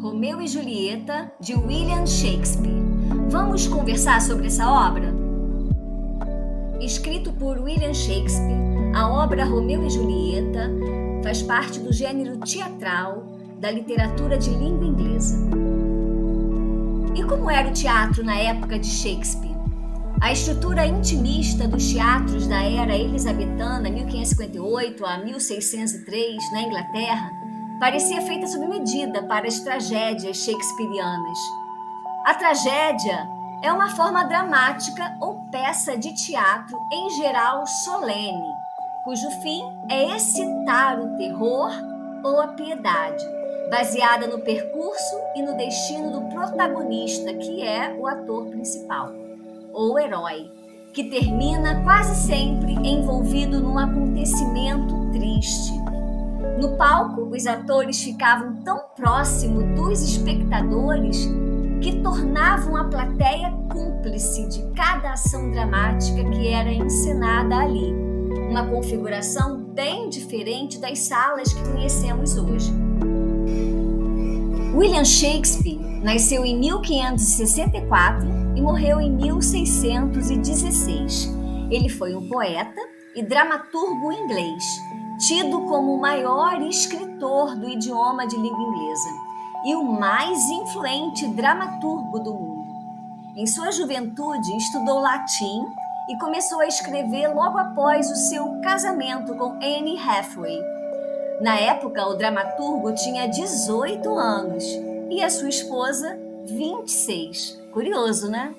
Romeu e Julieta, de William Shakespeare. Vamos conversar sobre essa obra? Escrito por William Shakespeare, a obra Romeu e Julieta faz parte do gênero teatral da literatura de língua inglesa. E como era o teatro na época de Shakespeare? A estrutura intimista dos teatros da era elisabetana, 1558 a 1603, na Inglaterra, parecia feita sob medida para as tragédias shakespearianas. A tragédia é uma forma dramática ou peça de teatro, em geral solene, cujo fim é excitar o terror ou a piedade, baseada no percurso e no destino do protagonista, que é o ator principal, ou herói, que termina quase sempre envolvido num acontecimento triste. No palco, os atores ficavam tão próximos dos espectadores que tornavam a plateia cúmplice de cada ação dramática que era encenada ali, uma configuração bem diferente das salas que conhecemos hoje. William Shakespeare nasceu em 1564 e morreu em 1616. Ele foi um poeta e dramaturgo inglês, tido como o maior escritor do idioma de língua inglesa e o mais influente dramaturgo do mundo. Em sua juventude, estudou latim e começou a escrever logo após o seu casamento com Anne Hathaway. Na época, o dramaturgo tinha 18 anos e a sua esposa, 26. Curioso, né?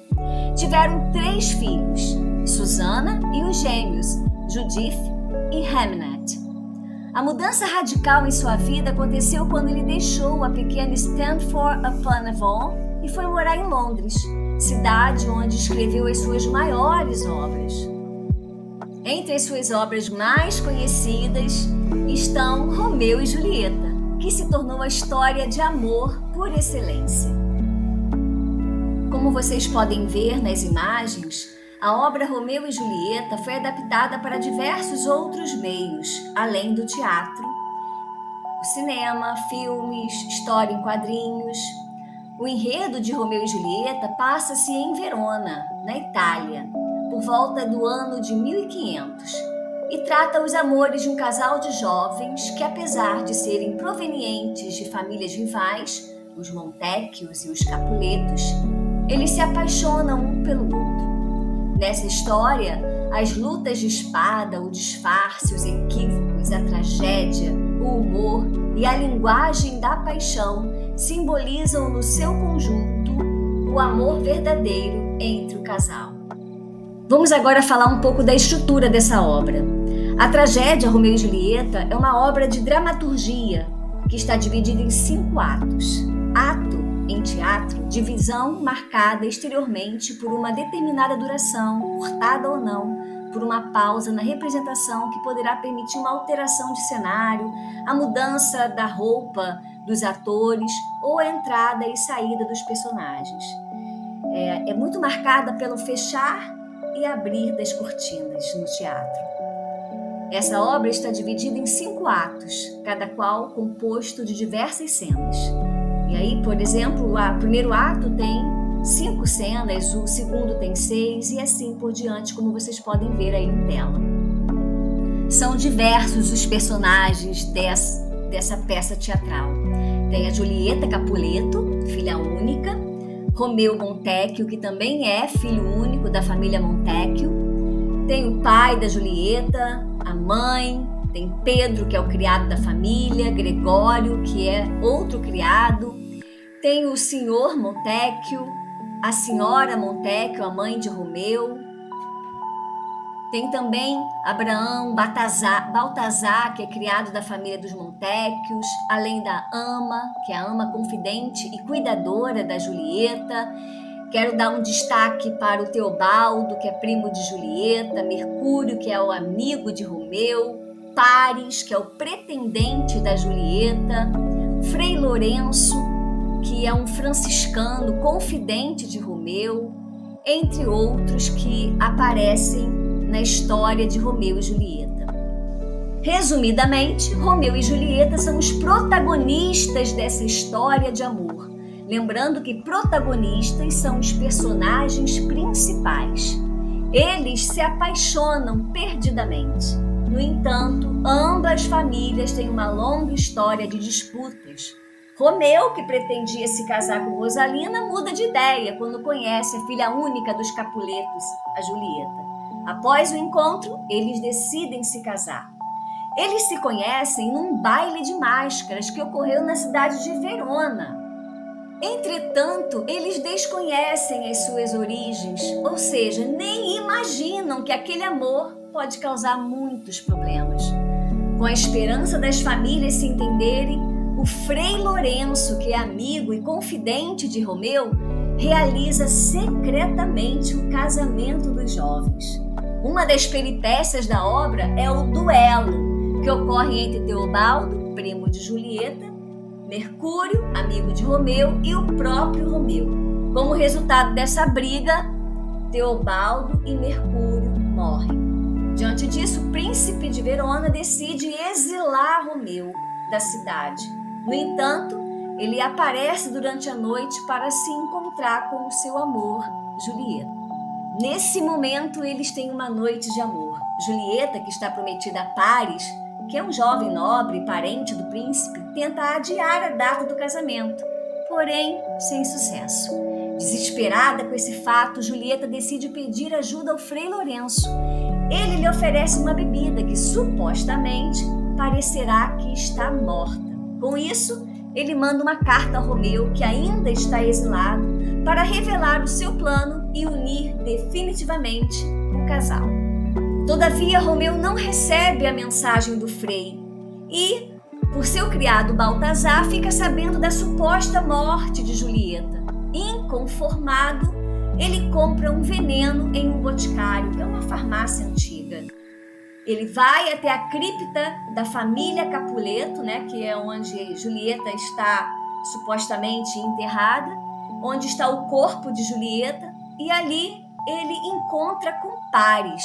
Tiveram 3 filhos, Susana e os gêmeos, Judith e Hamnet. A mudança radical em sua vida aconteceu quando ele deixou a pequena Stanford-upon-Avon e foi morar em Londres, cidade onde escreveu as suas maiores obras. Entre as suas obras mais conhecidas estão Romeu e Julieta, que se tornou a história de amor por excelência. Como vocês podem ver nas imagens, a obra Romeu e Julieta foi adaptada para diversos outros meios, além do teatro, o cinema, filmes, história em quadrinhos. O enredo de Romeu e Julieta passa-se em Verona, na Itália, por volta do ano de 1500, e trata os amores de um casal de jovens que, apesar de serem provenientes de famílias rivais, os Montecchios e os Capuletos, eles se apaixonam um pelo outro. Nessa história, as lutas de espada, o disfarce, os equívocos, a tragédia, o humor e a linguagem da paixão simbolizam no seu conjunto o amor verdadeiro entre o casal. Vamos agora falar um pouco da estrutura dessa obra. A tragédia Romeu e Julieta é uma obra de dramaturgia que está dividida em 5 atos. Ato, em teatro, divisão marcada exteriormente por uma determinada duração, cortada ou não, por uma pausa na representação que poderá permitir uma alteração de cenário, a mudança da roupa dos atores ou a entrada e saída dos personagens. É muito marcada pelo fechar e abrir das cortinas no teatro. Essa obra está dividida em 5 atos, cada qual composto de diversas cenas. E aí, por exemplo, o primeiro ato tem 5 cenas, o segundo tem 6 e assim por diante, como vocês podem ver aí em tela. São diversos os personagens dessa peça teatral. Tem a Julieta Capuleto, filha única, Romeu Montecchio, que também é filho único da família Montecchio, tem o pai da Julieta, a mãe, tem Pedro, que é o criado da família, Gregório, que é outro criado, tem o senhor Montecchio, a senhora Montecchio, a mãe de Romeu. Tem também Abraão Baltazar, que é criado da família dos Montecchios, além da ama, que é a ama confidente e cuidadora da Julieta. Quero dar um destaque para o Teobaldo, que é primo de Julieta, Mercúrio, que é o amigo de Romeu, Paris, que é o pretendente da Julieta, Frei Lourenço, que é um franciscano confidente de Romeu, entre outros que aparecem na história de Romeu e Julieta. Resumidamente, Romeu e Julieta são os protagonistas dessa história de amor. Lembrando que protagonistas são os personagens principais. Eles se apaixonam perdidamente. No entanto, ambas famílias têm uma longa história de disputas. Romeu, que pretendia se casar com Rosalina, muda de ideia quando conhece a filha única dos Capuletos, a Julieta. Após o encontro, eles decidem se casar. Eles se conhecem num baile de máscaras que ocorreu na cidade de Verona. Entretanto, eles desconhecem as suas origens, ou seja, nem imaginam que aquele amor pode causar muitos problemas. Com a esperança das famílias se entenderem, o Frei Lourenço, que é amigo e confidente de Romeu, realiza secretamente o casamento dos jovens. Uma das peripécias da obra é o duelo, que ocorre entre Teobaldo, primo de Julieta, Mercúrio, amigo de Romeu, e o próprio Romeu. Como resultado dessa briga, Teobaldo e Mercúrio morrem. Diante disso, o príncipe de Verona decide exilar Romeu da cidade. No entanto, ele aparece durante a noite para se encontrar com o seu amor, Julieta. Nesse momento, eles têm uma noite de amor. Julieta, que está prometida a Paris, que é um jovem nobre e parente do príncipe, tenta adiar a data do casamento, porém sem sucesso. Desesperada com esse fato, Julieta decide pedir ajuda ao Frei Lourenço. Ele lhe oferece uma bebida que supostamente parecerá que está morta. Com isso, ele manda uma carta a Romeu, que ainda está exilado, para revelar o seu plano e unir definitivamente o casal. Todavia, Romeu não recebe a mensagem do Frei e, por seu criado Baltazar, fica sabendo da suposta morte de Julieta. Inconformado, ele compra um veneno em um boticário, que é uma farmácia antiga. Ele vai até a cripta da família Capuleto, que é onde Julieta está supostamente enterrada, onde está o corpo de Julieta, e ali ele encontra com Paris,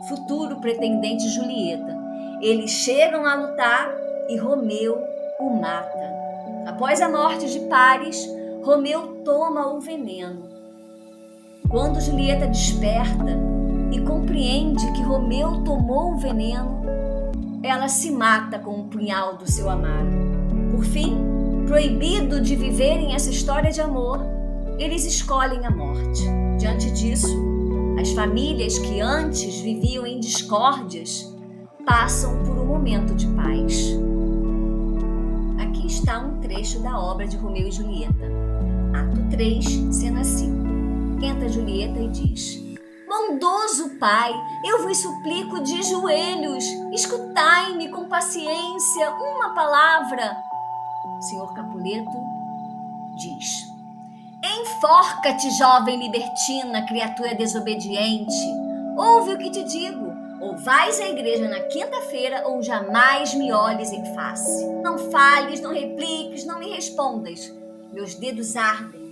futuro pretendente de Julieta. Eles chegam a lutar e Romeu o mata. Após a morte de Paris, Romeu toma o veneno. Quando Julieta desperta e compreende que Romeu tomou o veneno, ela se mata com o punhal do seu amado. Por fim, proibido de viverem essa história de amor, eles escolhem a morte. Diante disso, as famílias que antes viviam em discórdias passam por um momento de paz. Aqui está um trecho da obra de Romeu e Julieta. Ato 3, cena 5. Entra Julieta e diz: Bondoso pai, eu vos suplico de joelhos, escutai-me com paciência, uma palavra. Senhor Capuleto diz: Enforca-te, jovem libertina, criatura desobediente. Ouve o que te digo. Ou vais à igreja na quinta-feira, ou jamais me olhes em face. Não fales, não repliques, não me respondas. Meus dedos ardem.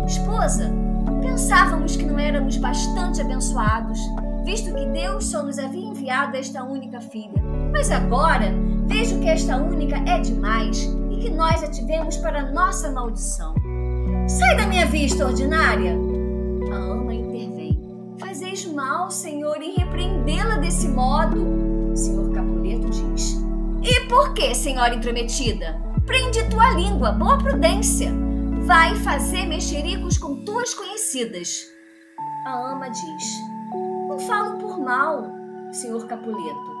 Esposa, pensávamos que não éramos bastante abençoados, visto que Deus só nos havia enviado esta única filha. Mas agora vejo que esta única é demais e que nós a tivemos para nossa maldição. Sai da minha vista, ordinária! A ama intervém. Fazeis mal, Senhor, em repreendê-la desse modo. Senhor Capuleto diz: E por que, senhora intrometida? Prende tua língua, boa prudência. Vai fazer mexericos com tuas conhecidas. A ama diz: Não falo por mal, senhor Capuleto.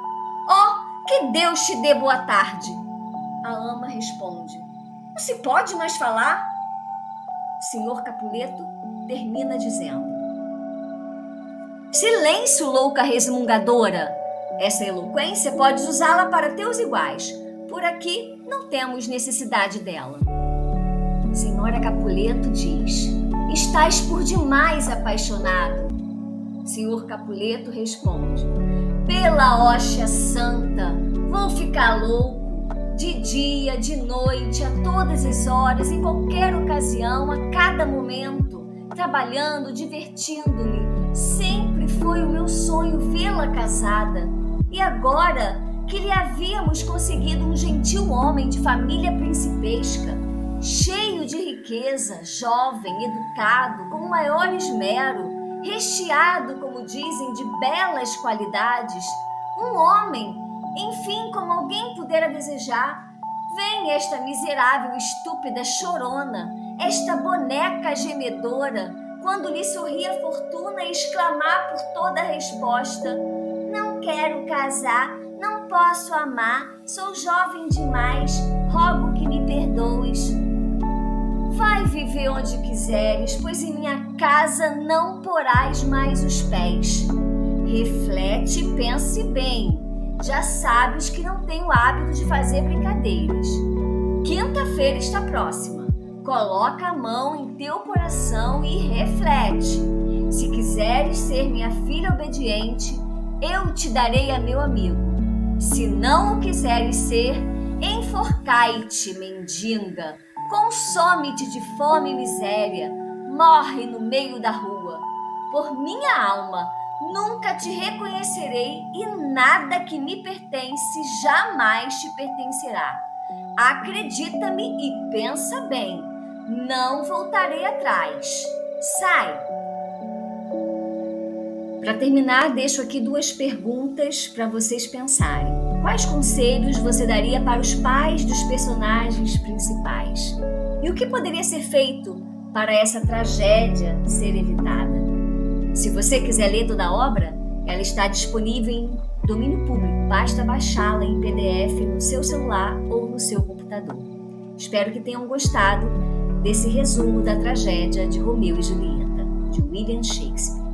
Oh, que Deus te dê boa tarde. A ama responde: Não se pode mais falar? Senhor Capuleto termina dizendo: Silêncio, louca resmungadora! Essa eloquência podes usá-la para teus iguais. Por aqui não temos necessidade dela. Senhora Capuleto diz: Estás por demais apaixonado. Senhor Capuleto responde: Pela hóstia santa, vou ficar louco. De dia, de noite, a todas as horas, em qualquer ocasião, a cada momento, trabalhando, divertindo-me. Sempre foi o meu sonho vê-la casada. E agora que lhe havíamos conseguido um gentil homem de família principesca, cheio de riqueza, jovem, educado, com o maior esmero, recheado, como dizem, de belas qualidades, um homem, enfim, como alguém pudera desejar. Vem esta miserável, estúpida chorona, esta boneca gemedora, quando lhe sorri a fortuna, exclamar por toda a resposta: não quero casar, não posso amar, sou jovem demais, rogo que me perdoes. Vai viver onde quiseres, pois em minha casa não porás mais os pés. Reflete e pense bem, já sabes que não tenho hábito de fazer brincadeiras. Quinta-feira está próxima. Coloca a mão em teu coração e reflete. Se quiseres ser minha filha obediente, eu te darei a meu amigo. Se não o quiseres ser, enforcai-te, mendiga. Consome-te de fome e miséria. Morre no meio da rua. Por minha alma, nunca te reconhecerei e nada que me pertence jamais te pertencerá. Acredita-me e pensa bem, não voltarei atrás. Sai! Para terminar, deixo aqui 2 perguntas para vocês pensarem. Quais conselhos você daria para os pais dos personagens principais? E o que poderia ser feito para essa tragédia ser evitada? Se você quiser ler toda a obra, ela está disponível em domínio público. Basta baixá-la em PDF no seu celular ou no seu computador. Espero que tenham gostado desse resumo da tragédia de Romeu e Julieta, de William Shakespeare.